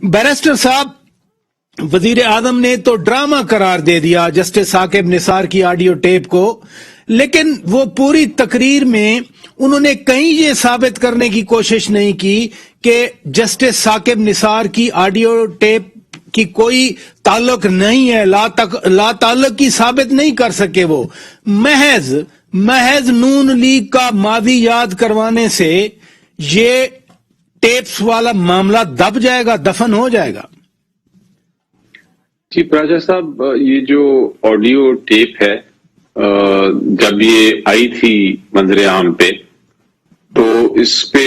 Barrister साहब, वजीर आजम ने तो ड्रामा करार दे दिया जस्टिस साकिब निसार की ऑडियो टेप को, लेकिन वो पूरी तकरीर में उन्होंने कहीं ये साबित करने की कोशिश नहीं की कि जस्टिस साकिब निसार की ऑडियो टेप की कोई ताल्लुक नहीं है, ला ताल्लुक की साबित नहीं कर सके। वो महज नून लीग का माजी याद करवाने से ये टेप्स वाला मामला दब जाएगा, दफन हो जाएगा। जी प्राजा साहब, ये जो ऑडियो टेप है, जब ये आई थी मंजर आम पे, तो इस पे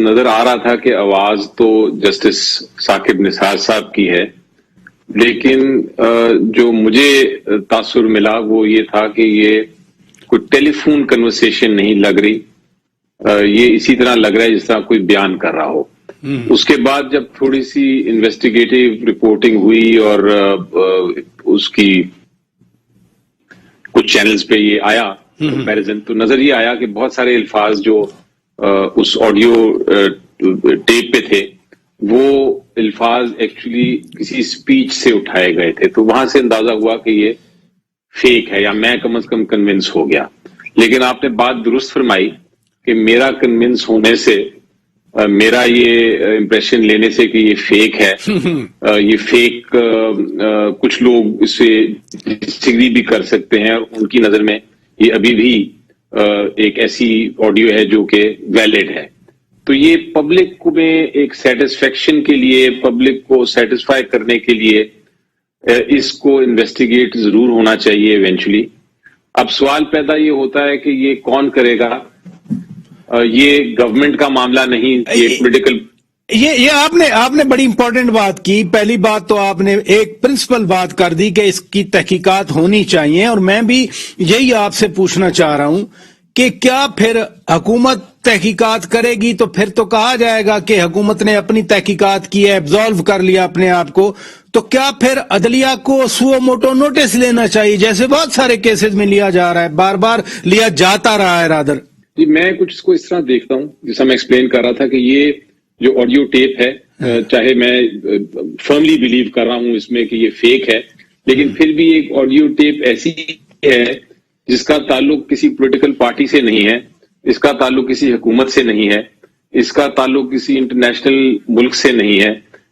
नजर आ रहा था कि आवाज तो जस्टिस साकिब निसार साहब की है, लेकिन जो मुझे तासुर मिला वो ये था कि ये कोई टेलीफोन कन्वर्सेशन नहीं लग रही, ये इसी तरह लग रहा है जिस तरह कोई बयान कर रहा हो। उसके बाद जब थोड़ी सी इन्वेस्टिगेटिव रिपोर्टिंग हुई और उसकी कुछ चैनल्स पे ये आया कंपैरिजन, तो नजर ये आया कि बहुत सारे अल्फाज जो उस ऑडियो टेप पे थे वो अल्फाज एक्चुअली किसी स्पीच से उठाए गए थे। तो वहां से अंदाजा हुआ कि ये फेक है, या मैं कम से कम कन्विंस हो गया। लेकिन आपने बात दुरुस्त फरमाई कि मेरा कन्विंस होने से, मेरा ये इंप्रेशन लेने से कि ये फेक है, ये फेक कुछ लोग इससे डिसएग्री भी कर सकते हैं, और उनकी नजर में ये अभी भी एक ऐसी ऑडियो है जो कि वैलिड है। तो ये पब्लिक को में एक सेटिस्फेक्शन के लिए, पब्लिक को सेटिस्फाई करने के लिए इसको इन्वेस्टिगेट जरूर होना चाहिए इवेंचुअली। अब सवाल पैदा ये होता है कि ये कौन करेगा? ये गवर्नमेंट का मामला नहीं, ये पॉलिटिकल। ये आपने बड़ी इंपॉर्टेंट बात की। पहली बात तो आपने एक प्रिंसिपल बात कर दी कि इसकी तहकीकात होनी चाहिए, और मैं भी यही आपसे पूछना चाह रहा हूं कि क्या फिर हुकूमत तहकीकात करेगी तो फिर तो कहा जाएगा कि हुकूमत ने अपनी तहकीकात की है, एब्जॉल्व कर लिया अपने आप को, तो क्या फिर अदलिया को सुओ मोटो नोटिस लेना चाहिए, जैसे बहुत सारे केसेस में लिया जा रहा है, बार बार लिया जाता रहा है रादर? जी, मैं कुछ इसको इस तरह देखता हूं, जैसा मैं एक्सप्लेन कर रहा था कि ये जो ऑडियो टेप है, चाहे मैं फर्मली बिलीव कर रहा हूं इसमें कि ये फेक है, लेकिन फिर भी एक ऑडियो टेप ऐसी है जिसका ताल्लुक किसी पॉलिटिकल पार्टी से नहीं है, इसका ताल्लुक किसी हुकूमत से नहीं है, इसका ताल्लुक किसी इंटरनेशनल मुल्क से नहीं है,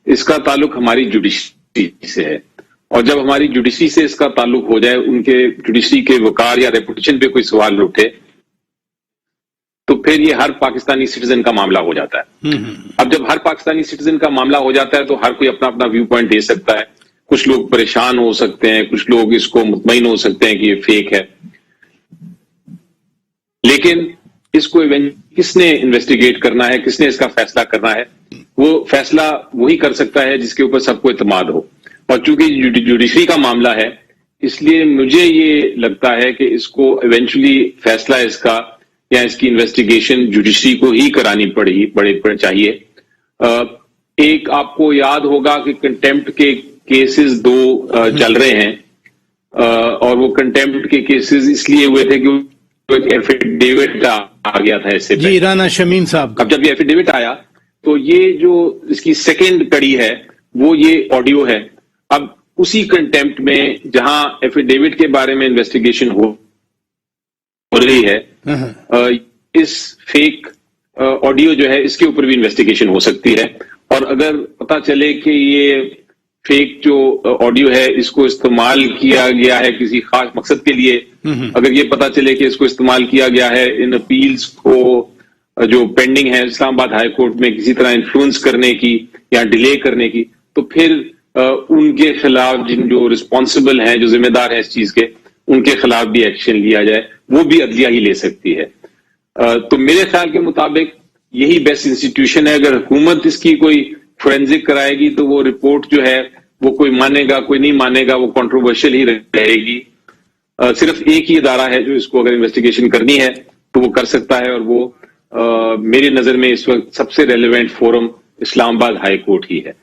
इसका ताल्लुक हमारी जुडिशरी से है। और जब हमारी जुडिशरी से इसका ताल्लुक हो जाए, उनके जुडिशरी के वकार या रेपुटेशन पे कोई सवाल उठे, तो फिर ये हर पाकिस्तानी सिटीजन का मामला हो जाता है। अब जब हर पाकिस्तानी सिटीजन का मामला हो जाता है तो हर कोई अपना अपना व्यू पॉइंट दे सकता है। कुछ लोग परेशान हो सकते हैं, कुछ लोग इसको मुतमईन हो सकते हैं कि ये फेक है, लेकिन इसको किसने इन्वेस्टिगेट करना है, किसने इसका फैसला करना है, वो फैसला वही कर सकता है जिसके ऊपर सबको इत्मीनान हो। और चूंकि जुडिशरी का मामला है, इसलिए मुझे ये लगता है कि इसको इवेंचुअली फैसला इसका या इसकी इन्वेस्टिगेशन जुडिशरी को ही करानी पड़े चाहिए। एक आपको याद होगा कि कंटेम्प्ट के केसेस दो चल रहे हैं, और वो कंटेम्प्ट के केसेस इसलिए हुए थे कि एक एफिडेविट आ गया था इससे जी, राना शमीम साहब। अब जब ये एफिडेविट आया तो ये जो इसकी सेकेंड कड़ी है वो ये ऑडियो है। अब उसी कंटेम्प्ट में जहां एफिडेविट के बारे में इन्वेस्टिगेशन हो रही है, इस फेक ऑडियो जो है इसके ऊपर भी इन्वेस्टिगेशन हो सकती है। और अगर पता चले कि ये फेक जो ऑडियो है इसको इस्तेमाल किया गया है किसी खास मकसद के लिए, अगर ये पता चले कि इसको इस्तेमाल किया गया है इन अपील्स को जो पेंडिंग है इस्लामाबाद हाई कोर्ट में किसी तरह इन्फ्लुएंस करने की या डिले करने की, तो फिर उनके खिलाफ जिन जो रिस्पॉन्सिबल हैं, जो जिम्मेदार हैं इस चीज के, उनके खिलाफ भी एक्शन लिया जाए, वो भी अदलिया ही ले सकती है। तो मेरे ख्याल के मुताबिक यही बेस्ट इंस्टीट्यूशन है। अगर हुकूमत इसकी कोई फोरेंसिक कराएगी तो वो रिपोर्ट जो है वो कोई मानेगा कोई नहीं मानेगा, वो कंट्रोवर्शियल ही रहेगी। सिर्फ एक ही इदारा है जो इसको अगर इन्वेस्टिगेशन करनी है तो वो कर सकता है, और वो मेरी नजर में इस वक्त सबसे relevant forum Islamabad high court ही है।